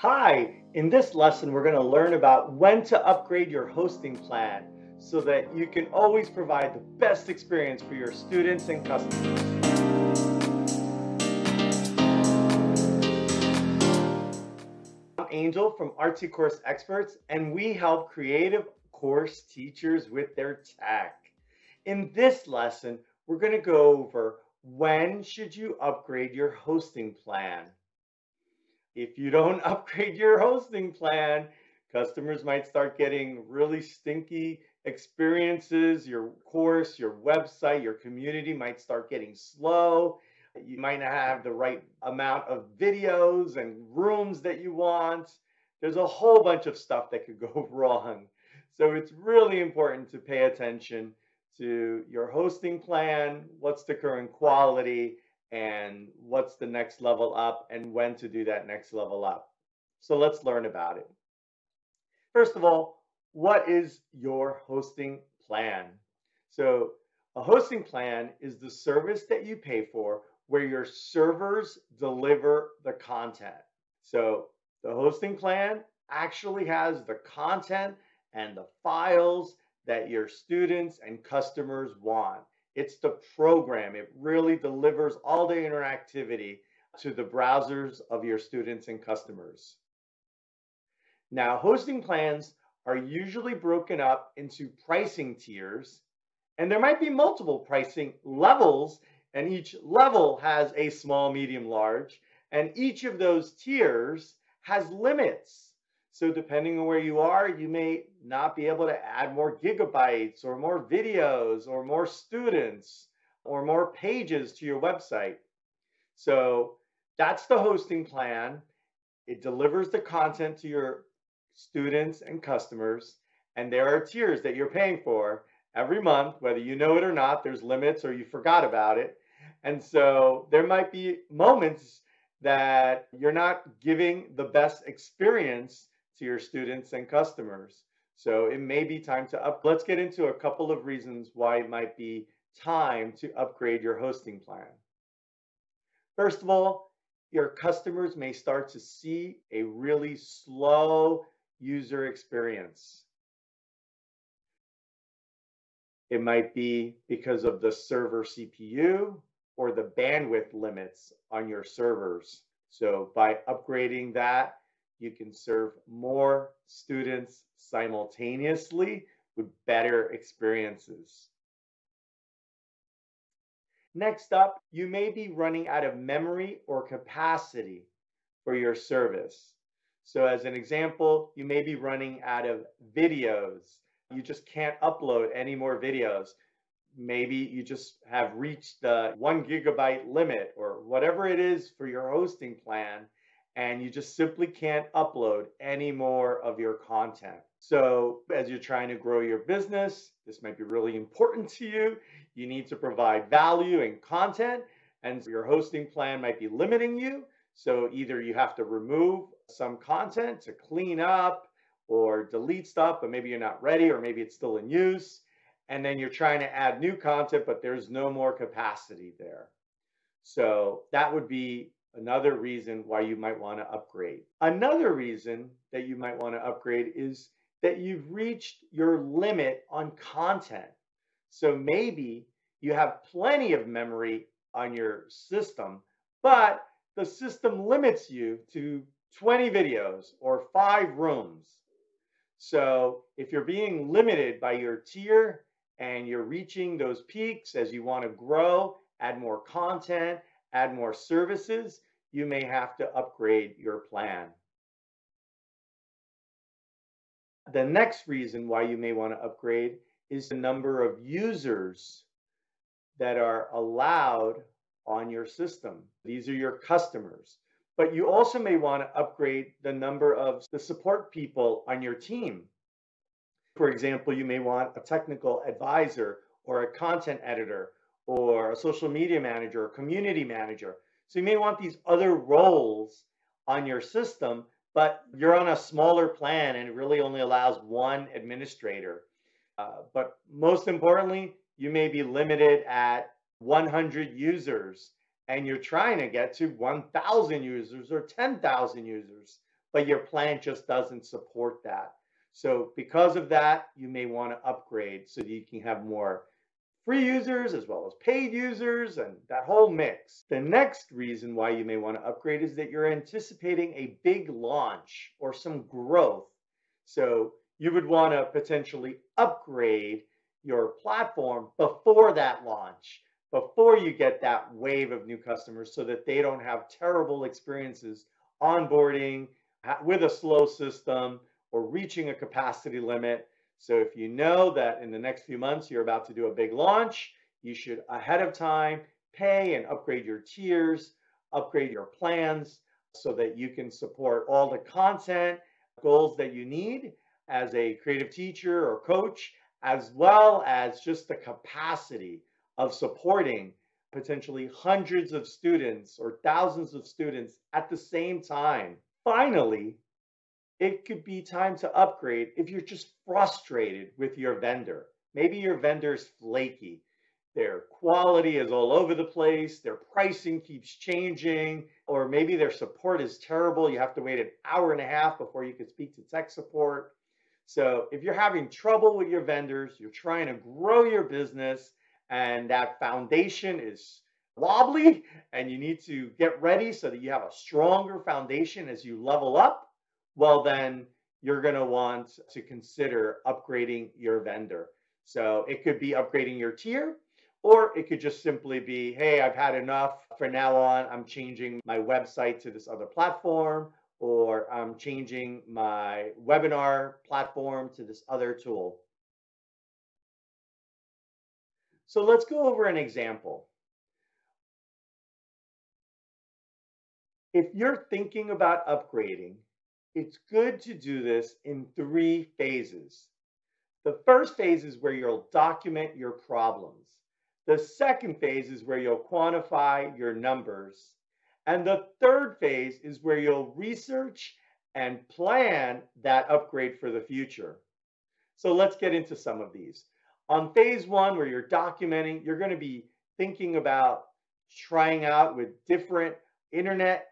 Hi, in this lesson, we're going to learn about when to upgrade your hosting plan so that you can always provide the best experience for your students and customers. I'm Angel from RT Course Experts, and we help creative course teachers with their tech. In this lesson, we're going to go over when should you upgrade your hosting plan. If you don't upgrade your hosting plan, customers might start getting really stinky experiences. Your course, your website, your community might start getting slow. You might not have the right amount of videos and rooms that you want. There's a whole bunch of stuff that could go wrong. So it's really important to pay attention to your hosting plan, what's the current quality, and what's the next level up and when to do that next level up. So let's learn about it. First of all, what is your hosting plan? So a hosting plan is the service that you pay for where your servers deliver the content. So the hosting plan actually has the content and the files that your students and customers want. It's the program. It really delivers all the interactivity to the browsers of your students and customers. Now, hosting plans are usually broken up into pricing tiers, and there might be multiple pricing levels, and each level has a small, medium, large, and each of those tiers has limits. So depending on where you are, you may not be able to add more gigabytes or more videos or more students or more pages to your website. So that's the hosting plan. It delivers the content to your students and customers, and there are tiers that you're paying for every month, whether you know it or not. There's limits or you forgot about it. And so there might be moments that you're not giving the best experience to your students and customers. So it may be time to up. Let's get into a couple of reasons why it might be time to upgrade your hosting plan. First of all, your customers may start to see a really slow user experience. It might be because of the server CPU or the bandwidth limits on your servers. So by upgrading that, you can serve more students simultaneously with better experiences. Next up, you may be running out of memory or capacity for your service. So as an example, you may be running out of videos. You just can't upload any more videos. Maybe you just have reached the 1 gigabyte limit or whatever it is for your hosting plan, and you just simply can't upload any more of your content. So as you're trying to grow your business, this might be really important to you. You need to provide value and content, and your hosting plan might be limiting you. So either you have to remove some content to clean up or delete stuff, but maybe you're not ready, or maybe it's still in use. And then you're trying to add new content, but there's no more capacity there. So that would be another reason why you might want to upgrade. Another reason that you might want to upgrade is that you've reached your limit on content. So maybe you have plenty of memory on your system, but the system limits you to 20 videos or 5 rooms. So if you're being limited by your tier and you're reaching those peaks as you want to grow, add more content, add more services, you may have to upgrade your plan. The next reason why you may want to upgrade is the number of users that are allowed on your system. These are your customers. But you also may want to upgrade the number of the support people on your team. For example, you may want a technical advisor or a content editor or a social media manager or community manager. So you may want these other roles on your system, but you're on a smaller plan and it really only allows one administrator. But most importantly, you may be limited at 100 users and you're trying to get to 1,000 users or 10,000 users. but your plan just doesn't support that. So because of that, you may want to upgrade so that you can have more free users as well as paid users and that whole mix. The next reason why you may want to upgrade is that you're anticipating a big launch or some growth. So you would want to potentially upgrade your platform before that launch, before you get that wave of new customers so that they don't have terrible experiences onboarding with a slow system or reaching a capacity limit. So if you know that in the next few months you're about to do a big launch, you should ahead of time pay and upgrade your tiers, upgrade your plans so that you can support all the content goals that you need as a creative teacher or coach, as well as just the capacity of supporting potentially hundreds of students or thousands of students at the same time. Finally, it could be time to upgrade if you're just frustrated with your vendor. Maybe your vendor's flaky. Their quality is all over the place. Their pricing keeps changing, or maybe their support is terrible. You have to wait an hour and a half before you can speak to tech support. So if you're having trouble with your vendors, you're trying to grow your business, and that foundation is wobbly, and you need to get ready so that you have a stronger foundation as you level up, well, then you're going to want to consider upgrading your vendor. So it could be upgrading your tier, or it could just simply be, hey, I've had enough. For now on, I'm changing my website to this other platform, or I'm changing my webinar platform to this other tool. So let's go over an example. If you're thinking about upgrading, it's good to do this in 3 phases. The first phase is where you'll document your problems. The second phase is where you'll quantify your numbers. And the third phase is where you'll research and plan that upgrade for the future. So let's get into some of these. On phase 1, where you're documenting, you're going to be thinking about trying out with different internet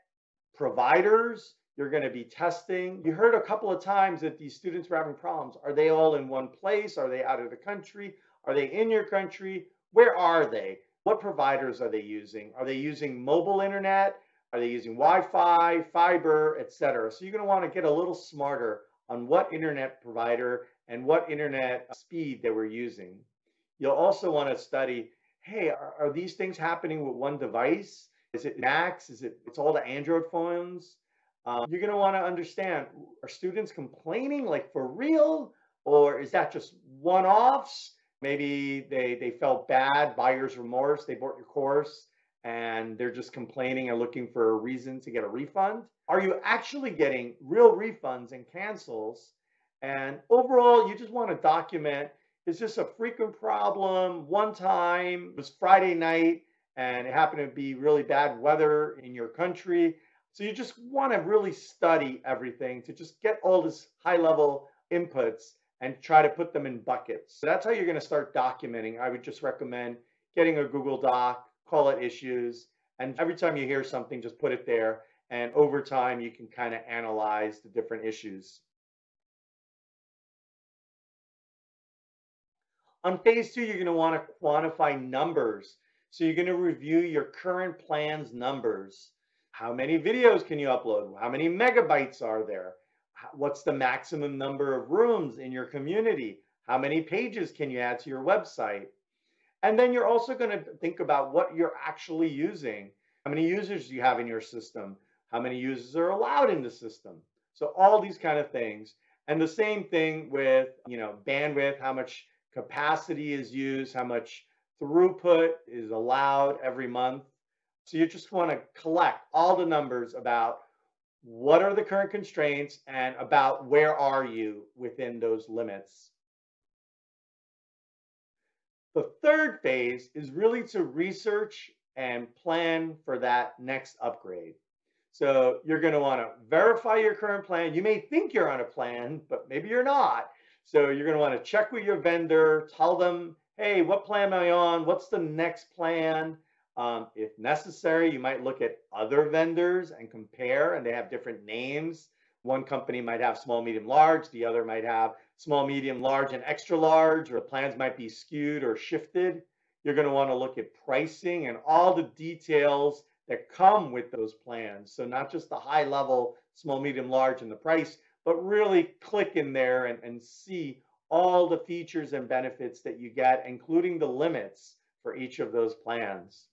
providers. You're going to be testing. You heard a couple of times that these students were having problems. Are they all in one place? Are they out of the country? Are they in your country? Where are they? What providers are they using? Are they using mobile internet? Are they using Wi-Fi, fiber, etc.? So you're going to want to get a little smarter on what internet provider and what internet speed they were using. You'll also want to study, hey, are these things happening with one device? Is it Macs? It's all the Android phones? You're going to want to understand, are students complaining like for real? Or is that just one-offs? Maybe they felt bad, buyer's remorse, they bought your course and they're just complaining and looking for a reason to get a refund. Are you actually getting real refunds and cancels? And overall, you just want to document, is this a frequent problem? One time, it was Friday night and it happened to be really bad weather in your country. So you just want to really study everything to just get all this high level inputs and try to put them in buckets. So that's how you're going to start documenting. I would just recommend getting a Google Doc, call it issues, and every time you hear something, just put it there. And over time, you can kind of analyze the different issues. On phase 2, you're going to want to quantify numbers. So you're going to review your current plan's numbers. How many videos can you upload? How many megabytes are there? What's the maximum number of rooms in your community? How many pages can you add to your website? And then you're also going to think about what you're actually using. How many users do you have in your system? How many users are allowed in the system? So all these kind of things. And the same thing with, bandwidth, how much capacity is used, how much throughput is allowed every month. So you just want to collect all the numbers about what are the current constraints and about where are you within those limits. The third phase is really to research and plan for that next upgrade. So you're going to want to verify your current plan. You may think you're on a plan, but maybe you're not. So you're going to want to check with your vendor, tell them, hey, what plan am I on? What's the next plan? If necessary, you might look at other vendors and compare, and they have different names. One company might have small, medium, large. The other might have small, medium, large, and extra large, or the plans might be skewed or shifted. You're going to want to look at pricing and all the details that come with those plans. So not just the high level, small, medium, large, and the price, but really click in there and see all the features and benefits that you get, including the limits for each of those plans.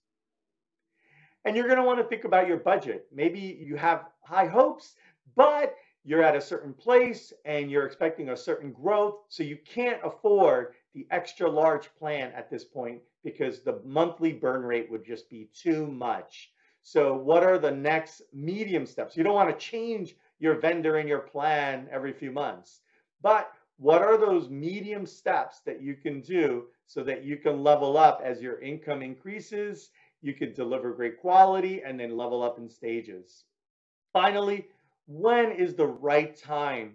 And you're going to want to think about your budget. Maybe you have high hopes, but you're at a certain place and you're expecting a certain growth, so you can't afford the extra large plan at this point because the monthly burn rate would just be too much. So what are the next medium steps? You don't want to change your vendor and your plan every few months, but what are those medium steps that you can do so that you can level up as your income increases, you can deliver great quality, and then level up in stages? Finally, when is the right time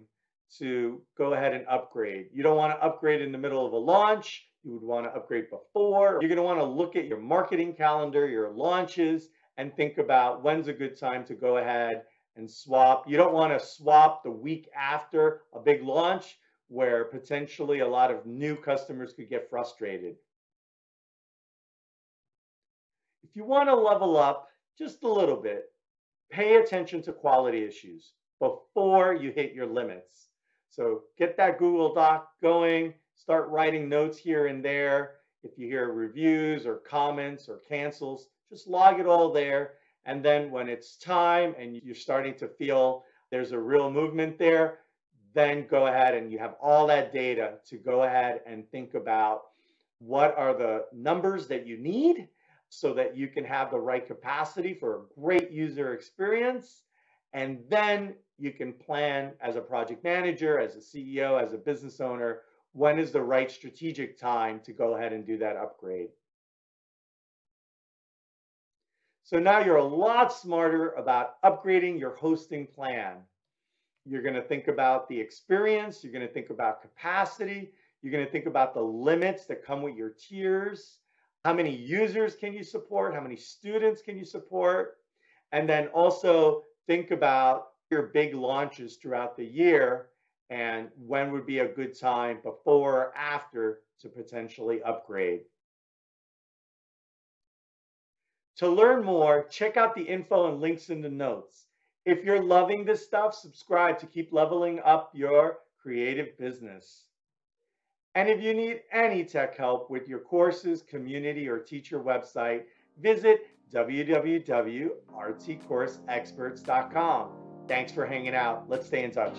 to go ahead and upgrade? You don't want to upgrade in the middle of a launch. You would want to upgrade before. You're going to want to look at your marketing calendar, your launches, and think about when's a good time to go ahead and swap. You don't want to swap the week after a big launch where potentially a lot of new customers could get frustrated. If you want to level up just a little bit, pay attention to quality issues before you hit your limits. So get that Google Doc going, start writing notes here and there. If you hear reviews or comments or cancels, just log it all there. And then when it's time and you're starting to feel there's a real movement there, then go ahead and you have all that data to go ahead and think about what are the numbers that you need so that you can have the right capacity for a great user experience. And then you can plan as a project manager, as a CEO, as a business owner, when is the right strategic time to go ahead and do that upgrade. So now you're a lot smarter about upgrading your hosting plan. You're going to think about the experience. You're going to think about capacity. You're going to think about the limits that come with your tiers. How many users can you support? How many students can you support? And then also think about your big launches throughout the year and when would be a good time before or after to potentially upgrade. To learn more, check out the info and links in the notes. If you're loving this stuff, subscribe to keep leveling up your creative business. And if you need any tech help with your courses, community, or teacher website, visit www.rtcourseexperts.com. Thanks for hanging out. Let's stay in touch.